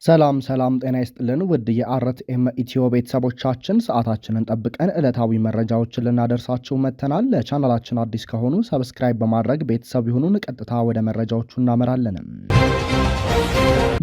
ሰላም ጤና ይስጥልን ውድ የአርትኤም ኢትዮ ቤተሰቦቻችን ሰዓታችንን ጠብቀን ዕለታዊ መረጃዎችን ልናደርሳችሁ መጥተናል። ለቻናላችን አዲስ ከሆኑ ሰብስክራይብ በማድረግ ቤተሰብ ይሁኑን። ቀጥታ ወደ መረጃዎቹ እናመራለን።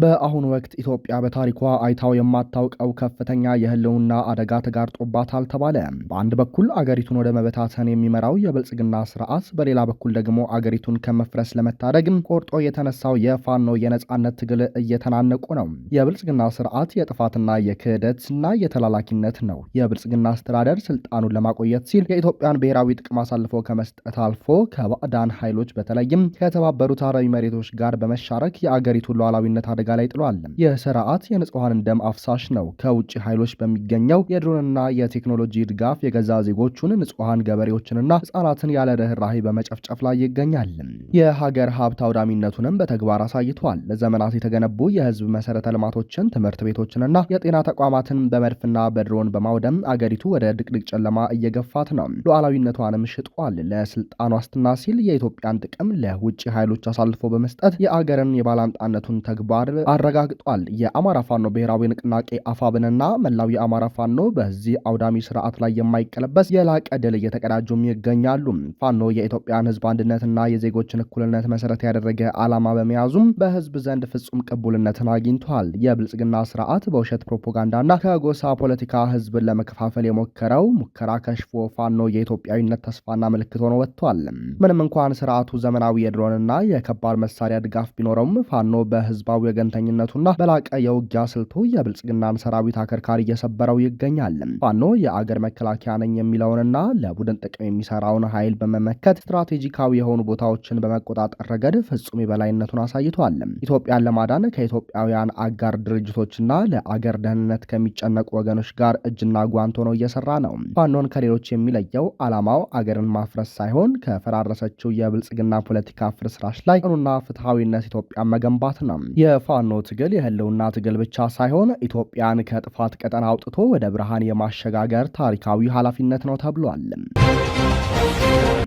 በአሁኑ ወቅት ኢትዮጵያ በታሪኳ አይታው የማታውቀው ከፍተኛ የህልውና አደጋ ተጋርጦባታል ተባለ። በአንድ በኩል አገሪቱን ወደ መበታተን የሚመራው የብልጽግና ስርዓት፣ በሌላ በኩል ደግሞ አገሪቱን ከመፍረስ ለመታደግ ቆርጦ የተነሳው የፋኖ የነጻነት ትግል እየተናነቁ ነው። የብልጽግና ስርዓት የጥፋትና የክህደትና የተላላኪነት ነው። የብልጽግና አስተዳደር ስልጣኑን ለማቆየት ሲል የኢትዮጵያን ብሔራዊ ጥቅም አሳልፎ ከመስጠት አልፎ ከባዕዳን ኃይሎች በተለይም ከተባበሩት አረብ ኤሚሬቶች ጋር በመሻረክ የአገሪቱን ሉዓላዊነት አደጋ ላይ ጥሏል። ይህ ስርዓት የንጹሐንን ደም አፍሳሽ ነው። ከውጭ ኃይሎች በሚገኘው የድሮንና የቴክኖሎጂ ድጋፍ የገዛ ዜጎቹን ንጹሐን ገበሬዎችንና ህጻናትን ያለ ርህራሄ በመጨፍጨፍ ላይ ይገኛል። የሀገር ሀብት አውዳሚነቱንም በተግባር አሳይቷል። ለዘመናት የተገነቡ የህዝብ መሰረተ ልማቶችን፣ ትምህርት ቤቶችንና የጤና ተቋማትን በመድፍና በድሮን በማውደም አገሪቱ ወደ ድቅድቅ ጨለማ እየገፋት ነው። ሉዓላዊነቷንም ሽጧል። ለስልጣን ዋስትና ሲል የኢትዮጵያን ጥቅም ለውጭ ኃይሎች አሳልፎ በመስጠት የአገርን የባላንጣነቱን ተግባር አረጋግጧል። የአማራ ፋኖ ብሔራዊ ንቅናቄ አፋብንና መላው የአማራ ፋኖ በዚህ አውዳሚ ስርዓት ላይ የማይቀለበስ የላቀ ድል እየተቀዳጁም ይገኛሉ። ፋኖ የኢትዮጵያን ህዝብ አንድነትና የዜጎችን እኩልነት መሰረት ያደረገ ዓላማ በመያዙም በህዝብ ዘንድ ፍጹም ቅቡልነትን አግኝቷል። የብልጽግና ስርዓት በውሸት ፕሮፓጋንዳና ከጎሳ ፖለቲካ ህዝብን ለመከፋፈል የሞከረው ሙከራ ከሽፎ ፋኖ የኢትዮጵያዊነት ተስፋና ምልክት ሆኖ ወጥቷል። ምንም እንኳን ስርዓቱ ዘመናዊ የድሮንና የከባድ መሳሪያ ድጋፍ ቢኖረውም ፋኖ በህዝባዊ ወገንተኝነቱና በላቀ የውጊያ ስልቱ የብልጽግናን ሰራዊት አከርካሪ እየሰበረው ይገኛል። ፋኖ የአገር መከላከያ ነኝ የሚለውንና ለቡድን ጥቅም የሚሰራውን ኃይል በመመከት ስትራቴጂካዊ የሆኑ ቦታዎችን በመቆጣጠር ረገድ ፍጹም የበላይነቱን አሳይቷል። ኢትዮጵያን ለማዳን ከኢትዮጵያውያን አጋር ድርጅቶችና ለአገር ደህንነት ከሚጨነቁ ወገኖች ጋር እጅና ጓንት ሆኖ እየሰራ ነው። ፋኖን ከሌሎች የሚለየው ዓላማው አገርን ማፍረስ ሳይሆን ከፈራረሰችው የብልጽግና ፖለቲካ ፍርስራሽ ላይ ጽኑና ፍትሐዊነት ኢትዮጵያን መገንባት ነው። የፋኖ ትግል የህልውና ትግል ብቻ ሳይሆን ኢትዮጵያን ከጥፋት ቀጠና አውጥቶ ወደ ብርሃን የማሸጋገር ታሪካዊ ኃላፊነት ነው ተብሏል።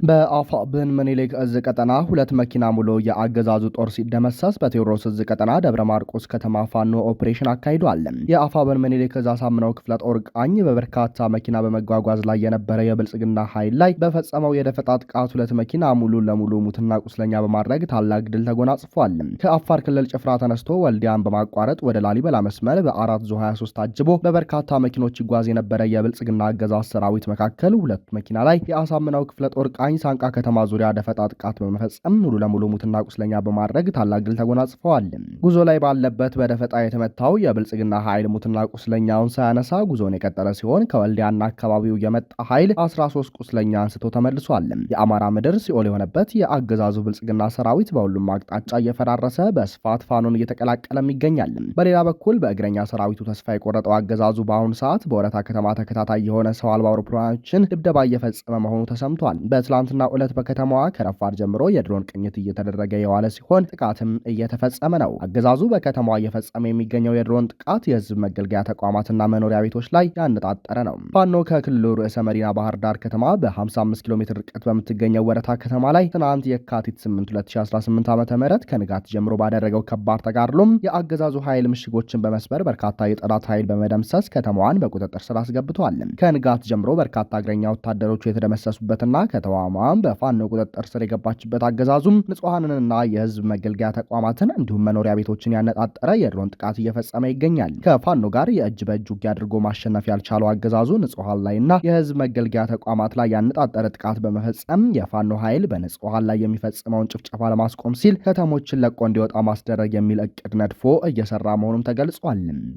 በአፋብን ምኒልክ እዝ ቀጠና 2 መኪና ሙሉ የአገዛዙ ጦር ሲደመሰስ በቴዎድሮስ እዝ ቀጠና ደብረ ማርቆስ ከተማ ፋኖ ኦፕሬሽን አካሂዷል። የአፋብን ምኒልክ እዝ አሳምነው ክፍለ ጦር ቃኝ በበርካታ መኪና በመጓጓዝ ላይ የነበረ የብልጽግና ኃይል ላይ በፈጸመው የደፈጣ ጥቃት 2 መኪና ሙሉ ለሙሉ ሙትና ቁስለኛ በማድረግ ታላቅ ድል ተጎናጽፏል። ከአፋር ክልል ጭፍራ ተነስቶ ወልዲያን በማቋረጥ ወደ ላሊበላ መስመር በ4 ዙ 23 ታጅቦ በበርካታ መኪኖች ይጓዝ የነበረ የብልጽግና አገዛዝ ሰራዊት መካከል 2 መኪና ላይ የአሳምነው ክፍለ ጦር ቃኝ ሳንቃ ከተማ ዙሪያ ደፈጣ ጥቃት በመፈጸም ሙሉ ለሙሉ ሙትና ቁስለኛ በማድረግ ታላቅ ድል ተጎናጽፈዋል። ጉዞ ላይ ባለበት በደፈጣ የተመታው የብልጽግና ኃይል ሙትና ቁስለኛውን ሳያነሳ ጉዞን የቀጠለ ሲሆን ከወልዲያና አካባቢው የመጣ ኃይል 13 ቁስለኛ አንስቶ ተመልሷል። የአማራ ምድር ሲኦል የሆነበት የአገዛዙ ብልጽግና ሰራዊት በሁሉም አቅጣጫ እየፈራረሰ በስፋት ፋኖን እየተቀላቀለም ይገኛል። በሌላ በኩል በእግረኛ ሰራዊቱ ተስፋ የቆረጠው አገዛዙ በአሁኑ ሰዓት በወረታ ከተማ ተከታታይ የሆነ ሰው አልባ አውሮፕላኖችን ድብደባ እየፈጸመ መሆኑ ተሰምቷል። በትላንትና ዕለት በከተማዋ ከረፋድ ጀምሮ የድሮን ቅኝት እየተደረገ የዋለ ሲሆን ጥቃትም እየተፈጸመ ነው። አገዛዙ በከተማዋ እየፈጸመ የሚገኘው የድሮን ጥቃት የህዝብ መገልገያ ተቋማትና መኖሪያ ቤቶች ላይ ያነጣጠረ ነው። ፋኖ ከክልሉ ርዕሰ መዲና ባህር ዳር ከተማ በ55 ኪሎ ሜትር ርቀት በምትገኘው ወረታ ከተማ ላይ ትናንት የካቲት 8 2018 ዓ.ም ከንጋት ጀምሮ ባደረገው ከባድ ተጋድሎም የአገዛዙ ኃይል ምሽጎችን በመስበር በርካታ የጠላት ኃይል በመደምሰስ ከተማዋን በቁጥጥር ስር አስገብቷል። ከንጋት ጀምሮ በርካታ እግረኛ ወታደሮቹ የተደመሰሱበትና ከተማዋን በፋኖ ቁጥጥር ስር የገባችበት አገዛዙም ንጹሐንንና የህዝብ መገልገያ ተቋማትን እንዲሁም መኖሪያ ቤቶችን ያነጣጠረ የድሮን ጥቃት እየፈጸመ ይገኛል። ከፋኖ ጋር የእጅ በእጅ ውጊያ አድርጎ ማሸነፍ ያልቻለው አገዛዙ ንጹሐን ላይና የህዝብ መገልገያ ተቋማት ላይ ያነጣጠረ ጥቃት በመፈጸም የፋኖ ኃይል በንጹሐን ላይ የሚፈጽመውን ጭፍጨፋ ለማስቆም ሲል ከተሞችን ለቆ እንዲወጣ ማስደረግ የሚል እቅድ ነድፎ እየሰራ መሆኑም ተገልጿል።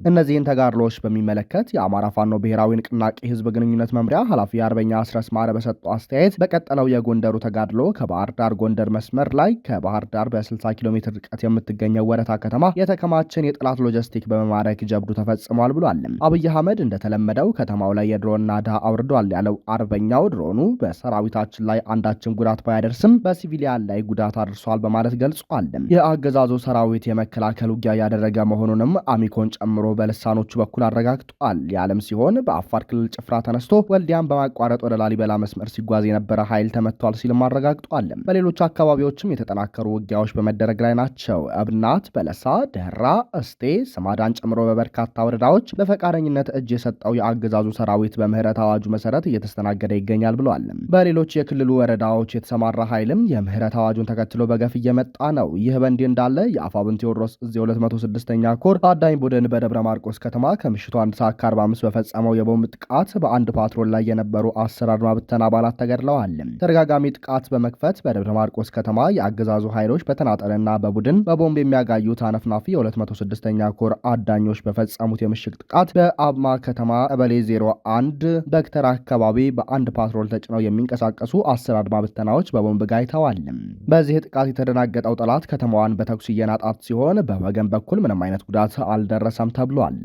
እነዚህን ተጋድሎች በሚመለከት የአማራ ፋኖ ብሔራዊ ንቅናቄ ህዝብ ግንኙነት መምሪያ ኃላፊ አርበኛ አስረስ ማረ በሰጠው አስተያየት በቀጠለው የጎንደሩ ተጋድሎ ከባህር ዳር ጎንደር መስመር ላይ ከባህር ዳር በ60 ኪሎ ሜትር ርቀት የምትገኘው ወረታ ከተማ የተከማችን የጠላት ሎጂስቲክ በመማረክ ጀብዱ ተፈጽሟል ብሏል። አብይ አህመድ እንደተለመደው ከተማው ላይ የድሮን ናዳ አውርዷል ያለው አርበኛው ድሮኑ በሰራዊታችን ላይ አንዳችን ጉዳት ባያደርስም በሲቪሊያን ላይ ጉዳት አድርሷል በማለት ገልጿል። የአገዛዙ ሰራዊት የመከላከል ውጊያ ያደረገ መሆኑንም አሚኮን ጨምሮ በልሳኖቹ በኩል አረጋግጧል። የዓለም ሲሆን በአፋር ክልል ጭፍራ ተነስቶ ወልዲያን በማቋረጥ ወደ ላሊበላ መስመር ሲጓዝ ሲጓዝ የነበረ ኃይል ተመቷል ሲልም አረጋግጧል። በሌሎች አካባቢዎችም የተጠናከሩ ውጊያዎች በመደረግ ላይ ናቸው። እብናት፣ በለሳ፣ ደራ፣ እስቴ፣ ስማዳን ጨምሮ በበርካታ ወረዳዎች በፈቃደኝነት እጅ የሰጠው የአገዛዙ ሰራዊት በምህረት አዋጁ መሰረት እየተስተናገደ ይገኛል ብሏል። በሌሎች የክልሉ ወረዳዎች የተሰማራ ኃይልም የምህረት አዋጁን ተከትሎ በገፍ እየመጣ ነው። ይህ በእንዲህ እንዳለ የአፋብን ቴዎድሮስ እዝ 206ኛ ኮር ታዳኝ ቡድን በደብረ ማርቆስ ከተማ ከምሽቱ 1 ሰዓት ከ45 በፈጸመው የቦምብ ጥቃት በአንድ ፓትሮል ላይ የነበሩ 10 አድማ ብተና አባላት ተገድለዋል። ተደጋጋሚ ጥቃት በመክፈት በደብረ ማርቆስ ከተማ የአገዛዙ ኃይሎች በተናጠልና በቡድን በቦምብ የሚያጋዩት አነፍናፊ የ206ኛ ኮር አዳኞች በፈጸሙት የምሽግ ጥቃት በአብማ ከተማ ቀበሌ 01 በክተራ አካባቢ በአንድ ፓትሮል ተጭነው የሚንቀሳቀሱ 10 አድማ ብተናዎች በቦምብ ጋይተዋል። በዚህ ጥቃት የተደናገጠው ጠላት ከተማዋን በተኩስ እየናጣት ሲሆን በወገን በኩል ምንም አይነት ጉዳት አልደረሰም ተብሏል።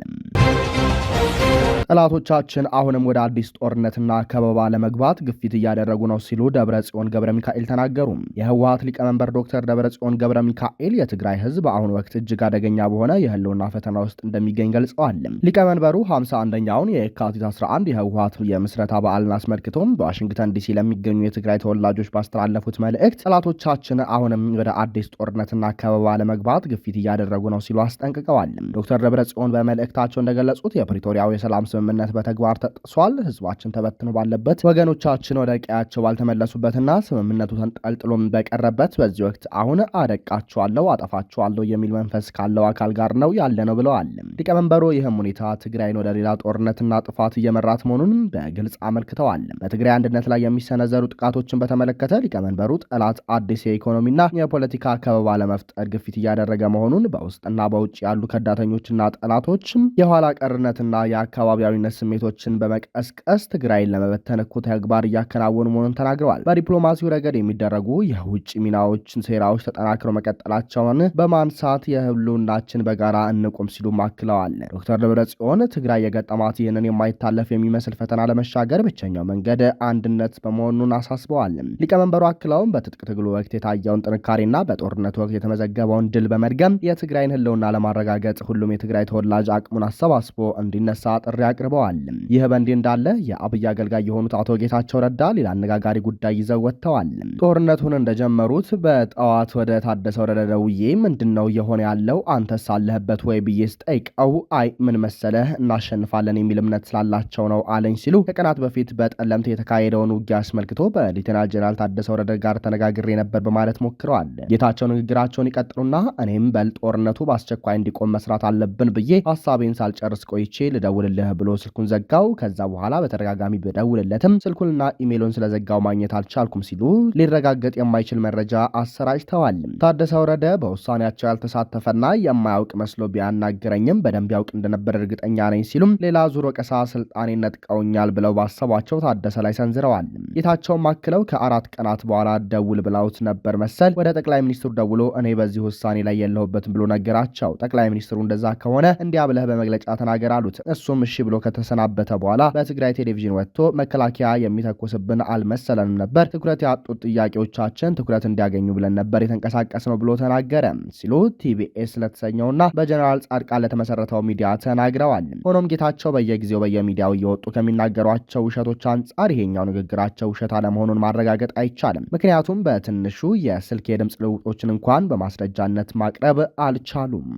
ጠላቶቻችን አሁንም ወደ አዲስ ጦርነትና ከበባ ለመግባት ግፊት እያደረጉ ነው ሲሉ ደብረጽዮን ገብረ ሚካኤል ተናገሩ። የህወሓት ሊቀመንበር ዶክተር ደብረጽዮን ገብረ ሚካኤል የትግራይ ህዝብ በአሁኑ ወቅት እጅግ አደገኛ በሆነ የህልውና ፈተና ውስጥ እንደሚገኝ ገልጸዋል። ሊቀመንበሩ 51ኛውን የካቲት 11 የህወሓት የምስረታ በዓልን አስመልክቶም በዋሽንግተን ዲሲ ለሚገኙ የትግራይ ተወላጆች ባስተላለፉት መልእክት ጠላቶቻችን አሁንም ወደ አዲስ ጦርነትና ከበባ ለመግባት ግፊት እያደረጉ ነው ሲሉ አስጠንቅቀዋል። ዶክተር ደብረጽዮን በመልእክታቸው እንደገለጹት የፕሪቶሪያው የሰላም ስምምነት በተግባር ተጥሷል። ህዝባችን ተበትኖ ባለበት፣ ወገኖቻችን ወደ ቀያቸው ባልተመለሱበትና ስምምነቱ ተንጠልጥሎም በቀረበት በዚህ ወቅት አሁን አደቃቸዋለሁ፣ አጠፋቸዋለሁ የሚል መንፈስ ካለው አካል ጋር ነው ያለ ነው ብለዋል። ሊቀመንበሩ ይህም ሁኔታ ትግራይን ወደ ሌላ ጦርነትና ጥፋት እየመራት መሆኑን በግልጽ አመልክተዋል። በትግራይ አንድነት ላይ የሚሰነዘሩ ጥቃቶችን በተመለከተ ሊቀመንበሩ ጠላት አዲስ የኢኮኖሚና የፖለቲካ ከበባ ለመፍጠር ግፊት እያደረገ መሆኑን፣ በውስጥና በውጭ ያሉ ከዳተኞችና ጠላቶችም የኋላ ቀርነትና የአካባቢያዊነት ስሜቶችን በመቀስቀስ ትግራይን ለመበተን እኩይ ተግባር እያከናወኑ መሆኑን ተናግረዋል። በዲፕሎማሲው ረገድ የሚደረጉ የውጭ ሚናዎችን ሴራዎች ተጠናክረው መቀጠላቸውን በማንሳት የህልውናችን በጋራ እንቁም ሲሉ አክለዋል። ዶክተር ደብረጽዮን ትግራይ የገጠማት ይህንን የማይታለፍ የሚመስል ፈተና ለመሻገር ብቸኛው መንገድ አንድነት በመሆኑን አሳስበዋል። ሊቀመንበሩ አክለውም በትጥቅ ትግሉ ወቅት የታየውን ጥንካሬና በጦርነቱ ወቅት የተመዘገበውን ድል በመድገም የትግራይን ህልውና ለማረጋገጥ ሁሉም የትግራይ ተወላጅ አቅሙን አሰባስቦ እንዲነሳ ጥሪ አቅርበዋል። ይህ በእንዲህ እንዳለ የአብይ አገልጋይ የሆኑት አቶ ጌታቸው ረዳ ሌላ አነጋጋሪ ጉዳይ ይዘው ወጥተዋል። ጦርነቱን እንደጀመሩት በጠዋት ወደ ታደሰ ወረደ ደውዬ ምንድነው የሆነ ያለው አንተስ አለህበት ወይ ብዬ ስጠይቀው አይ ምን መሰለህ እናሸንፋለን የሚል እምነት ስላላቸው ነው አለኝ ሲሉ ከቀናት በፊት በጠለምት የተካሄደውን ውጊያ አስመልክቶ በሌተናል ጀነራል ታደሰ ወረደ ጋር ተነጋግሬ ነበር በማለት ሞክረዋል። ጌታቸው ንግግራቸውን ይቀጥሉና እኔም በል ጦርነቱ በአስቸኳይ እንዲቆም መስራት አለብን ብዬ ሀሳቤን ሳልጨርስ ቆይቼ ልደውልልህ ብሎ ስልኩን ዘጋው። ከዛ በኋላ በተደጋጋሚ በደውልለትም ስልኩንና ኢሜሉን ስለዘጋው ማግኘት አልቻልኩም ሲሉ ሊረጋገጥ የማይችል መረጃ አሰራጭተዋል። ታደሰ ወረደ በውሳኔያቸው ያልተሳተፈና የማያውቅ መስሎ ቢያናግረኝም በደንብ ያውቅ እንደነበር እርግጠኛ ነኝ ሲሉም ሌላ ዙር ወቀሳ ስልጣኔን ነጥቀውኛል ብለው ባሰቧቸው ታደሰ ላይ ሰንዝረዋል። ጌታቸውም አክለው ከ4 ቀናት በኋላ ደውል ብለውት ነበር መሰል ወደ ጠቅላይ ሚኒስትሩ ደውሎ እኔ በዚህ ውሳኔ ላይ የለሁበትም ብሎ ነገራቸው። ጠቅላይ ሚኒስትሩ እንደዛ ከሆነ እንዲያ ብለህ በመግለጫ ተናገር አሉት። እሱም እሺ ብሎ ከተሰናበተ በኋላ በትግራይ ቴሌቪዥን ወጥቶ መከላከያ የሚተኩስብን አልመሰለንም ነበር፣ ትኩረት ያጡት ጥያቄዎቻችን ትኩረት እንዲያገኙ ብለን ነበር የተንቀሳቀስ ነው ብሎ ተናገረ ሲሉ ቲቢኤስ ለተሰኘውና በጀነራል ጻድቃን ለተመሰረተው ሚዲያ ተናግረዋል። ሆኖም ጌታቸው በየጊዜው በየሚዲያው እየወጡ ከሚናገሯቸው ውሸቶች አንጻር ይሄኛው ንግግራቸው ውሸት አለመሆኑን ማረጋገጥ አይቻልም። ምክንያቱም በትንሹ የስልክ የድምፅ ልውጦችን እንኳን በማስረጃነት ማቅረብ አልቻሉም።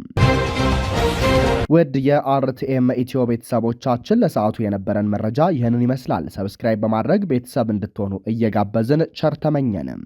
ውድ የአርቲኤም ኢትዮ ቤተሰቦቻችን ለሰዓቱ የነበረን መረጃ ይህንን ይመስላል። ሰብስክራይብ በማድረግ ቤተሰብ እንድትሆኑ እየጋበዝን ቸር ተመኘንም።